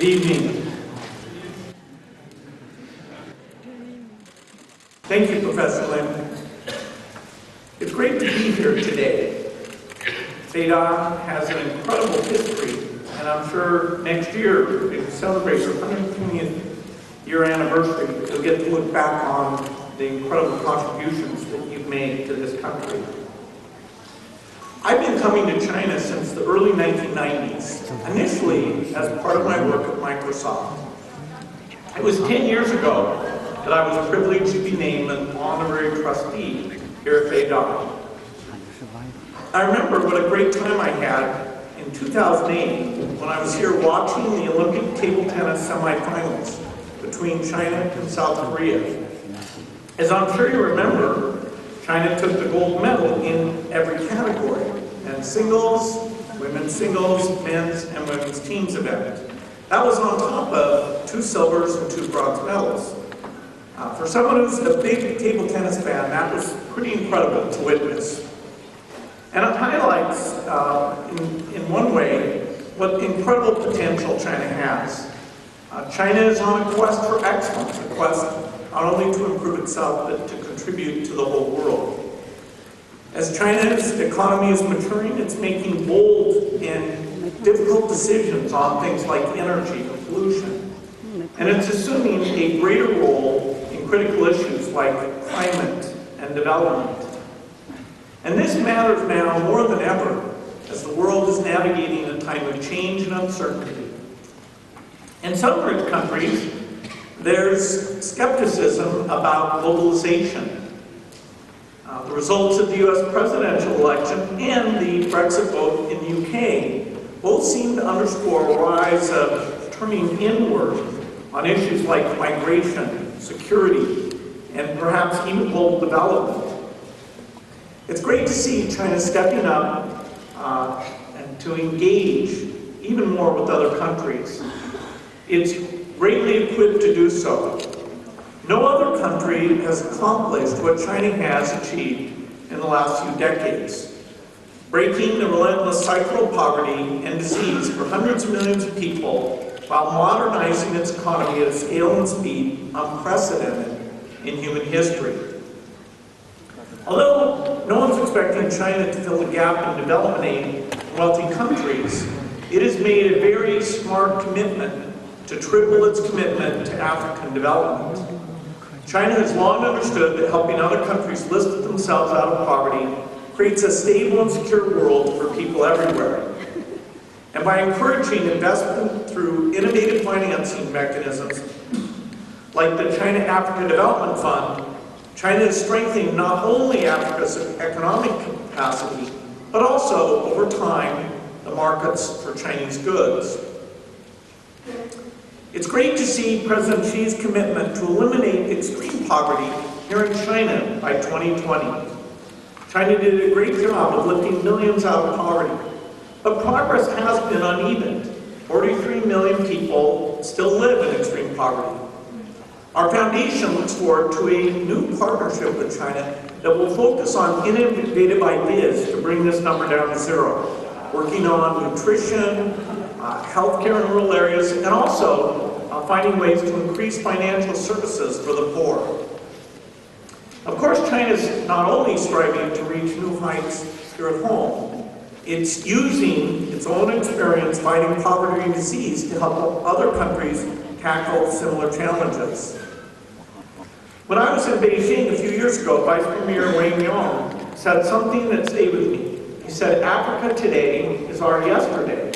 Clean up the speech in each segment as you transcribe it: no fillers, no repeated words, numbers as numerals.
evening. Thank you, Professor Lim. It's great to be here today. Beijing has an incredible history, and I'm sure next year, we celebrate your 120th year anniversary, you'll get to look back on the incredible contributions that you've made to this country. I've been coming to China since the early 1990s, initially as part of my work at Microsoft. It was 10 years ago that I was privileged to be named an honorary trustee here at Beijing. I remember what a great time I had in 2008 when I was here watching the Olympic table tennis semifinals between China and South Korea. As I'm sure you remember, China took the gold medal in every category, men's singles, men's and women's teams event. That was on top of 2 silvers and 2 bronze medals. For someone who's a big table tennis fan, that was pretty incredible to witness. And it highlights, in one way, what incredible potential China has. China is on a quest for excellence, a quest not only to improve itself, but to contribute to the whole world. As China's economy is maturing, it's making bold and difficult decisions on things like energy and pollution. And it's assuming a greater role in critical issues like climate and development. And this matters now more than ever as the world is navigating a time of change and uncertainty. In some rich countries, there's skepticism about globalization. The results of the US presidential election and the Brexit vote in the UK both seem to underscore a rise of turning inward on issues like migration, security, and perhaps even global development. It's great to see China stepping up and to engage even more with other countries. It's greatly equipped to do so. No other country has accomplished what China has achieved in the last few decades, breaking the relentless cycle of poverty and disease for hundreds of millions of people while modernizing its economy at a scale and speed unprecedented in human history. Although no one's expecting China to fill the gap in development aid in wealthy countries, it has made a very smart commitment to triple its commitment to African development. China has long understood that helping other countries lift themselves out of poverty creates a stable and secure world for people everywhere. And by encouraging investment through innovative financing mechanisms, like the China-Africa Development Fund, China is strengthening not only Africa's economic capacity, but also, over time, the markets for Chinese goods. It's great to see President Xi's commitment to eliminate extreme poverty here in China by 2020. China did a great job of lifting millions out of poverty, but progress has been uneven. 43 million people still live in extreme poverty. Our foundation looks forward to a new partnership with China that will focus on innovative ideas to bring this number down to 0, working on nutrition, healthcare in rural areas, and also finding ways to increase financial services for the poor. Of course, China is not only striving to reach new heights here at home, it's using its own experience fighting poverty and disease to help other countries tackle similar challenges. When I was in Beijing a few years ago, Vice Premier Wang Yong said something that stayed with me. He said, "Africa today is our yesterday.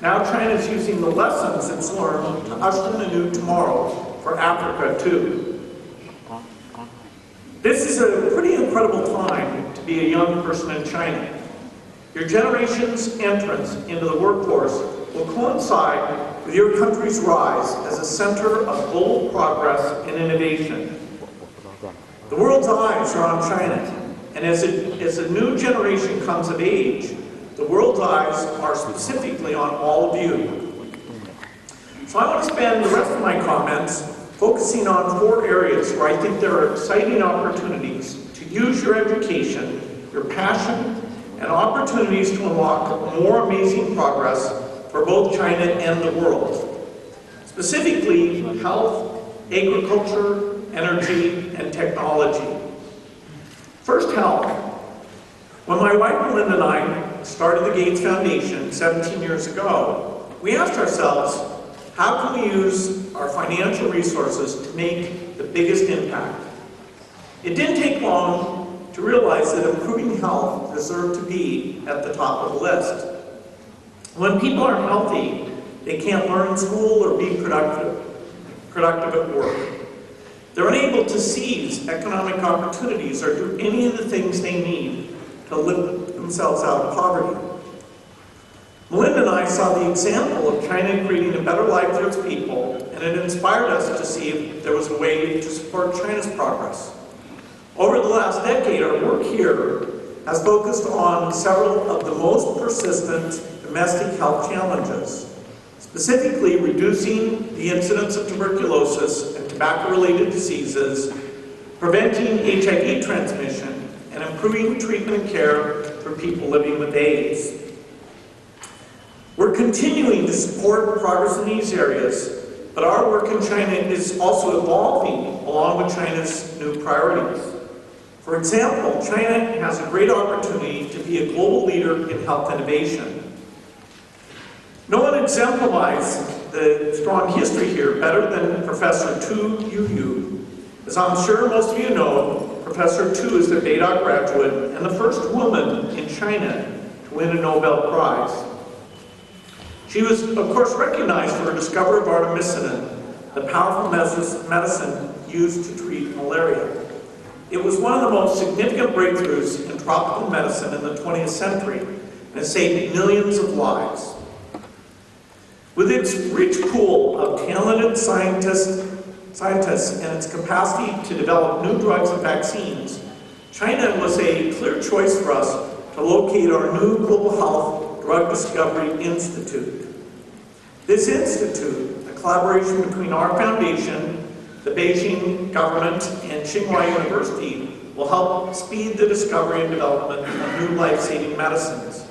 Now China is using the lessons it's learned to usher in a new tomorrow for Africa too." This is a pretty incredible time to be a young person in China. Your generation's entrance into the workforce will coincide with your country's rise as a center of global progress and innovation. The world's eyes are on China, and as a new generation comes of age, the world's eyes are specifically on all of you. So I want to spend the rest of my comments focusing on 4 areas where I think there are exciting opportunities to use your education, your passion, and opportunities to unlock more amazing progress for both China and the world. specifically health, agriculture, energy, and technology. First, health. When my wife Melinda and I started the Gates Foundation 17 years ago, we asked ourselves, how can we use our financial resources to make the biggest impact? It didn't take long to realize that improving health deserved to be at the top of the list. When people aren't healthy, they can't learn in school or be productive at work. They're unable to seize economic opportunities or do any of the things they need to lift themselves out of poverty. Melinda and I saw the example of China creating a better life for its people, and it inspired us to see if there was a way to support China's progress. Over the last decade, our work here has focused on several of the most persistent domestic health challenges, specifically reducing the incidence of tuberculosis and tobacco-related diseases, preventing HIV transmission, and improving treatment and care for people living with AIDS. We're continuing to support progress in these areas, but our work in China is also evolving along with China's new priorities. For example, China has a great opportunity to be a global leader in health innovation. No one exemplifies the strong history here better than Professor Tu Yu. As I'm sure most of you know, Professor Tu is a Beijing graduate and the first woman in China to win a Nobel Prize. She was, of course, recognized for her discovery of artemisinin, the powerful medicine used to treat malaria. It was one of the most significant breakthroughs in tropical medicine in the 20th century, and it saved millions of lives. With its rich pool of talented scientists and its capacity to develop new drugs and vaccines, China was a clear choice for us to locate our new Global Health Drug Discovery Institute. This institute, a collaboration between our foundation, the Beijing government, and Tsinghua University, will help speed the discovery and development of new life-saving medicines.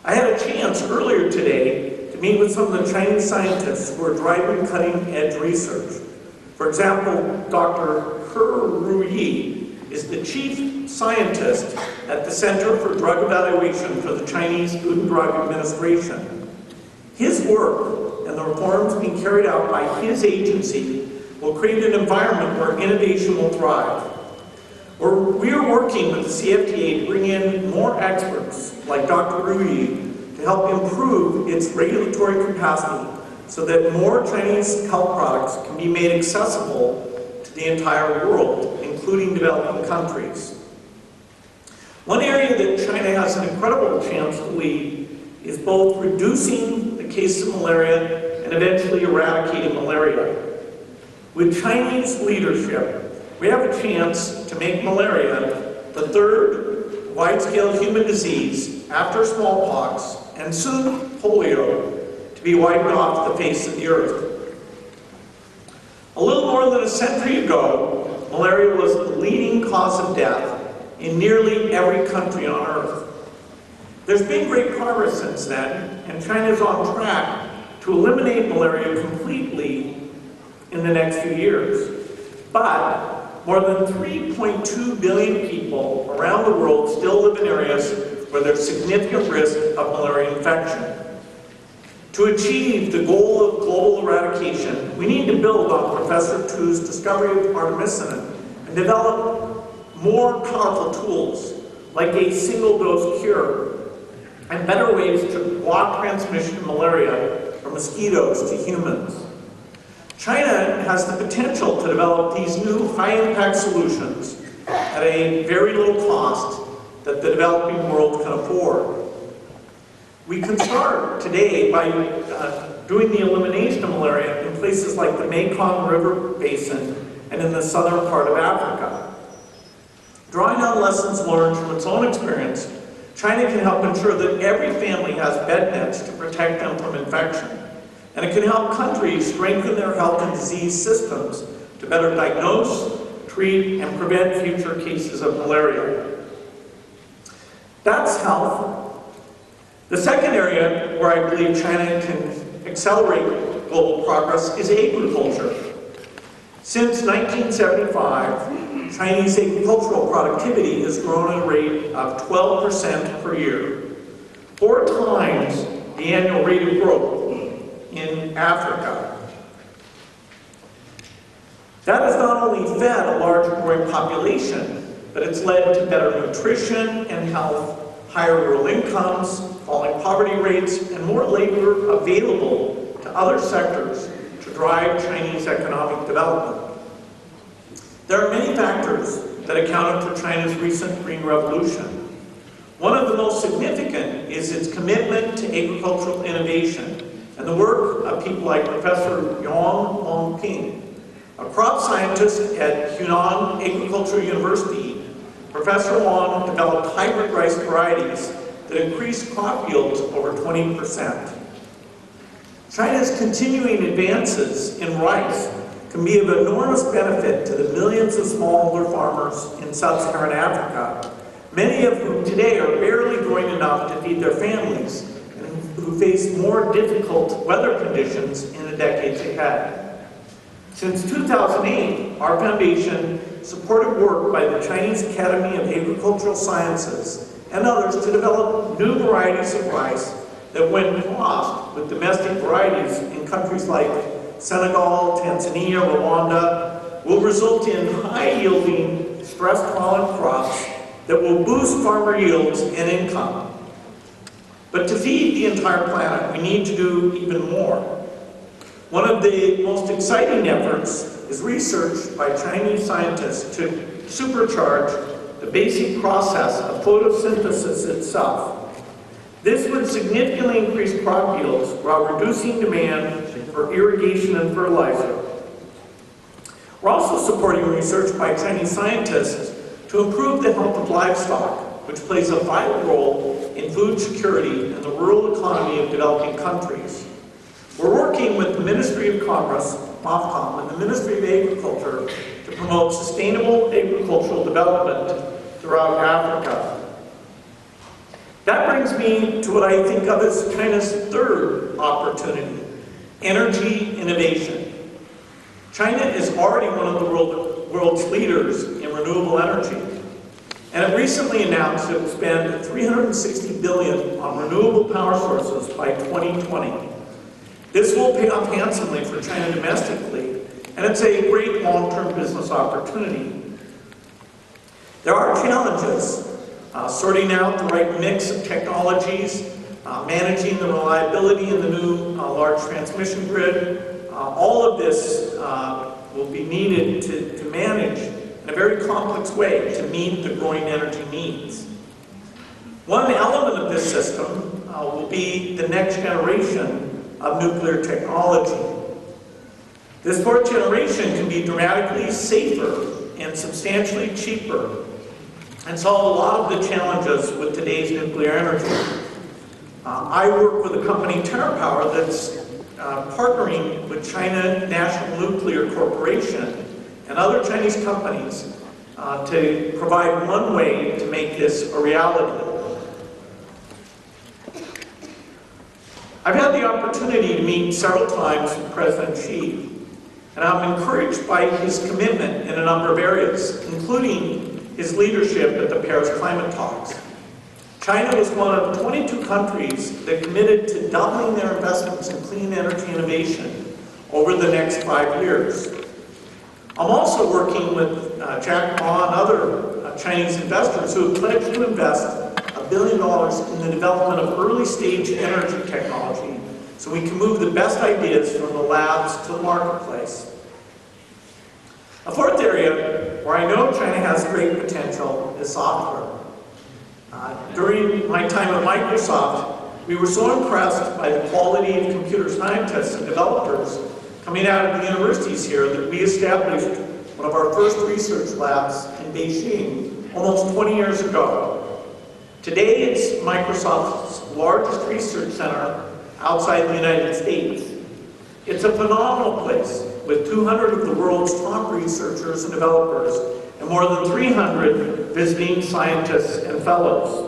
I had a chance earlier today to meet with some of the Chinese scientists who are driving cutting-edge research. For example, Dr. He Ruyi is the chief scientist at the Center for Drug Evaluation for the Chinese Food and Drug Administration. His work and the reforms being carried out by his agency will create an environment where innovation will thrive. We are working with the CFDA to bring in more experts like Dr. Ruyi to help improve its regulatory capacity so that more Chinese health products can be made accessible to the entire world, including developing countries. One area that China has an incredible chance to lead is both reducing the cases of malaria and eventually eradicating malaria. With Chinese leadership, we have a chance to make malaria the third wide-scale human disease after smallpox and soon polio to be wiped off the face of the earth. A little more than a century ago, malaria was the leading cause of death in nearly every country on earth. There's been great progress since then, and China is on track to eliminate malaria completely in the next few years. But more than 3.2 billion people around the world still live in areas where there's significant risk of malaria infection. To achieve the goal of global eradication, we need to build on Professor Tu's discovery of artemisinin and develop more powerful tools like a single-dose cure and better ways to block transmission of malaria from mosquitoes to humans. China has the potential to develop these new high-impact solutions at a very low cost that the developing world can afford. We can start today by doing the elimination of malaria in places like the Mekong River Basin and in the southern part of Africa. Drawing on lessons learned from its own experience, China can help ensure that every family has bed nets to protect them from infection. And it can help countries strengthen their health and disease systems to better diagnose, treat, and prevent future cases of malaria. That's health. The second area where I believe China can accelerate global progress is agriculture. Since 1975, Chinese agricultural productivity has grown at a rate of 12% per year, 4 times the annual rate of growth in Africa. That has not only fed a large growing population, but it's led to better nutrition and health, higher rural incomes, falling poverty rates, and more labor available to other sectors to drive Chinese economic development. There are many factors that accounted for China's recent Green Revolution. One of the most significant is its commitment to agricultural innovation and the work of people like Professor Guanghua Ping, a crop scientist at Hunan Agricultural University. Professor Wang developed hybrid rice varieties that increased crop yields over 20%. China's continuing advances in rice can be of enormous benefit to the millions of smallholder farmers in sub-Saharan Africa, many of whom today are barely growing enough to feed their families and who face more difficult weather conditions in the decades ahead. Since 2008, our foundation supported work by the Chinese Academy of Agricultural Sciences and others to develop new varieties of rice that, when crossed with domestic varieties in countries like Senegal, Tanzania, Rwanda, will result in high-yielding, stress-tolerant crops that will boost farmer yields and income. But to feed the entire planet, we need to do even more. One of the most exciting efforts is research by Chinese scientists to supercharge the basic process of photosynthesis itself. This would significantly increase crop yields while reducing demand for irrigation and fertilizer. We're also supporting research by Chinese scientists to improve the health of livestock, which plays a vital role in food security and the rural economy of developing countries. We're working with the Ministry of Commerce, MOFCOM, and the Ministry of Agriculture to promote sustainable agricultural development throughout Africa. That brings me to what I think of as China's third opportunity, energy innovation. China is already one of the world's leaders in renewable energy, and it recently announced it would spend $360 billion on renewable power sources by 2020. This will pay off handsomely for China domestically, and it's a great long-term business opportunity. There are challenges, sorting out the right mix of technologies, managing the reliability in the new large transmission grid. All of this will be needed to manage in a very complex way to meet the growing energy needs. One element of this system will be the next generation of nuclear technology. This fourth generation can be dramatically safer and substantially cheaper and solve a lot of the challenges with today's nuclear energy. I work with a company, TerraPower, that's partnering with China National Nuclear Corporation and other Chinese companies to provide one way to make this a reality. I've had the opportunity to meet several times with President Xi, and I'm encouraged by his commitment in a number of areas, including his leadership at the Paris climate talks. China was one of 22 countries that committed to doubling their investments in clean energy innovation over the next 5 years. I'm also working with Jack Ma and other Chinese investors who have pledged to invest $1 billion in the development of early-stage energy technology so we can move the best ideas from the labs to the marketplace. A fourth area where I know China has great potential is software. During my time at Microsoft, we were so impressed by the quality of computer scientists and developers coming out of the universities here that we established one of our first research labs in Beijing almost 20 years ago. Today, it's Microsoft's largest research center outside the United States. It's a phenomenal place with 200 of the world's top researchers and developers and more than 300 visiting scientists and fellows.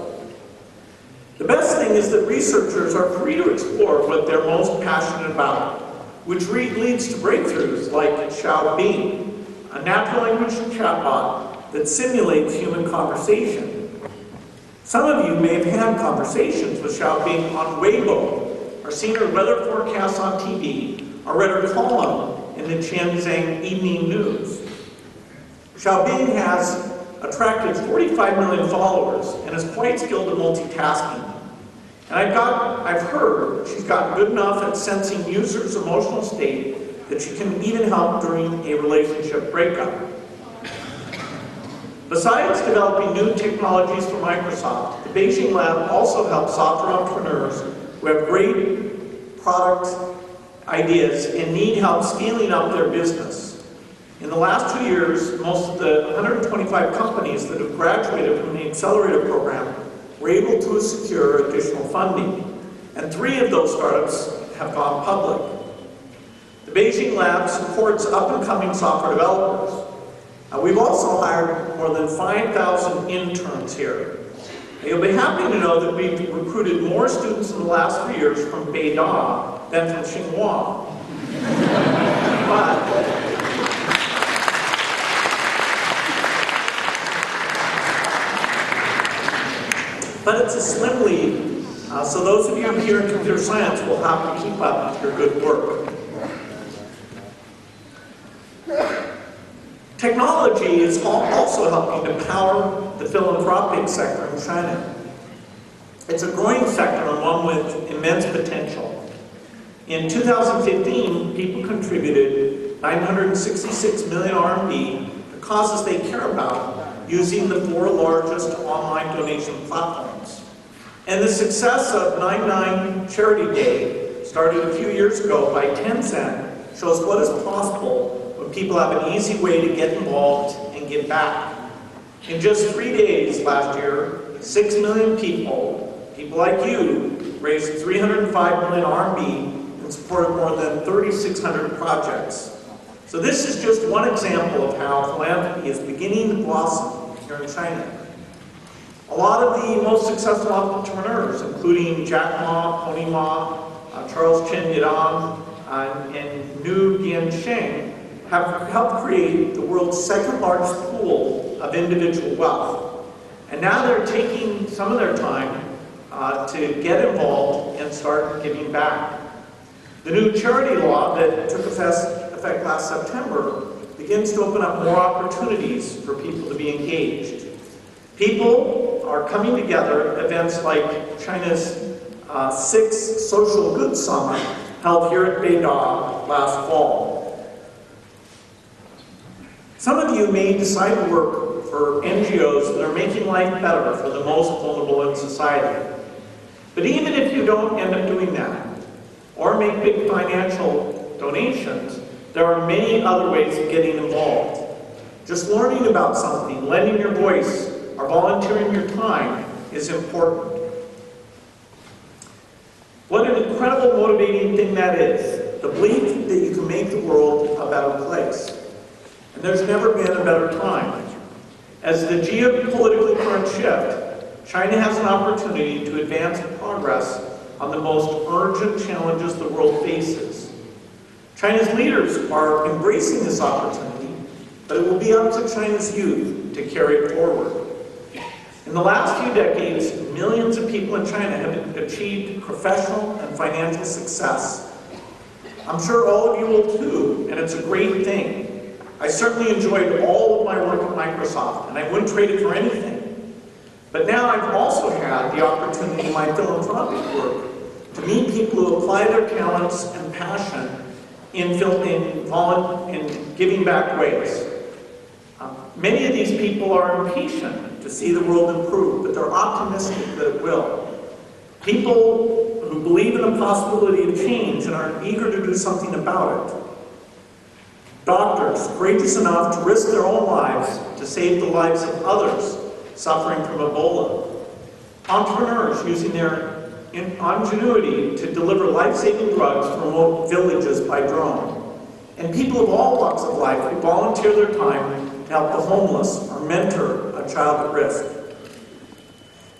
The best thing is that researchers are free to explore what they're most passionate about. which leads to breakthroughs like Xiaobing, a natural language chatbot that simulates human conversation. Some of you may have had conversations with Xiaobing on Weibo, or seen her weather forecasts on TV, or read her column in the Shenzhen Evening News. Xiaobing has attracted 45 million followers and is quite skilled at multitasking. And I've heard she's gotten good enough at sensing users' emotional state that she can even help during a relationship breakup. Besides developing new technologies for Microsoft, the Beijing lab also helps software entrepreneurs who have great product ideas and need help scaling up their business. In the last 2 years, most of the 125 companies that have graduated from the accelerator program were able to secure additional funding, and 3 of those startups have gone public. The Beijing lab supports up-and-coming software developers. We've also hired more than 5,000 interns here. You'll be happy to know that we've recruited more students in the last 3 years from Beijing than from Xinhua. But it's a slim lead, so those of you here in computer science will have to keep up with your good work. Technology is also helping to power the philanthropic sector in China. It's a growing sector and one with immense potential. In 2015, people contributed 966 million RMB to causes they care about using the 4 largest online donation platforms. And the success of 99 Charity Day, started a few years ago by Tencent, shows what is possible when people have an easy way to get involved and give back. In just 3 days last year, 6 million people like you, raised 305 million RMB and supported more than 3,600 projects. So this is just one example of how philanthropy is beginning to blossom here in China. A lot of the most successful entrepreneurs, including Jack Ma, Pony Ma, Charles Chen Yidong, and Nu Diansheng, have helped create the world's 2nd largest pool of individual wealth. And now they're taking some of their time to get involved and start giving back. The new charity law that took effect last September begins to open up more opportunities for people to be engaged. People are coming together at events like China's 6th Social Good Summit held here at Beijing last fall. Some of you may decide to work for NGOs that are making life better for the most vulnerable in society. But even if you don't end up doing that, or make big financial donations, there are many other ways of getting involved. Just learning about something, lending your voice, or volunteering your time is important. What an incredible motivating thing that is, the belief that you can make the world a better place. And there's never been a better time. As the geopolitical current shift, China has an opportunity to advance progress on the most urgent challenges the world faces. China's leaders are embracing this opportunity, but it will be up to China's youth to carry it forward. In the last few decades, millions of people in China have achieved professional and financial success. I'm sure all of you will too, and it's a great thing. I certainly enjoyed all of my work at Microsoft, and I wouldn't trade it for anything. But now I've also had the opportunity in my philanthropic work to meet people who apply their talents and passion in giving back ways. Many of these people are impatient to see the world improve, but they're optimistic that it will. People who believe in the possibility of change and are eager to do something about it. Doctors courageous enough to risk their own lives to save the lives of others suffering from Ebola. Entrepreneurs using their ingenuity to deliver life-saving drugs from remote villages by drone. And people of all walks of life who volunteer their time to help the homeless or mentor a child at risk.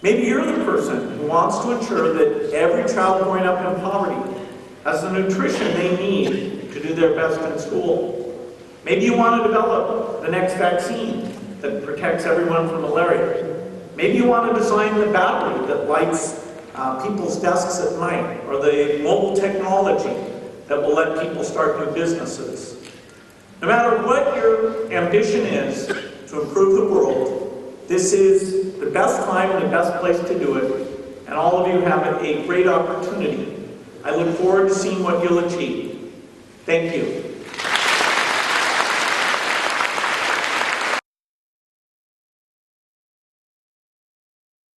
Maybe you're the person who wants to ensure that every child growing up in poverty has the nutrition they need to do their best in school. Maybe you want to develop the next vaccine that protects everyone from malaria. Maybe you want to design the battery that lights people's desks at night, or the mobile technology that will let people start new businesses. No matter what your ambition is to improve the world, this is the best time and the best place to do it, and all of you have a great opportunity. I look forward to seeing what you'll achieve. Thank you.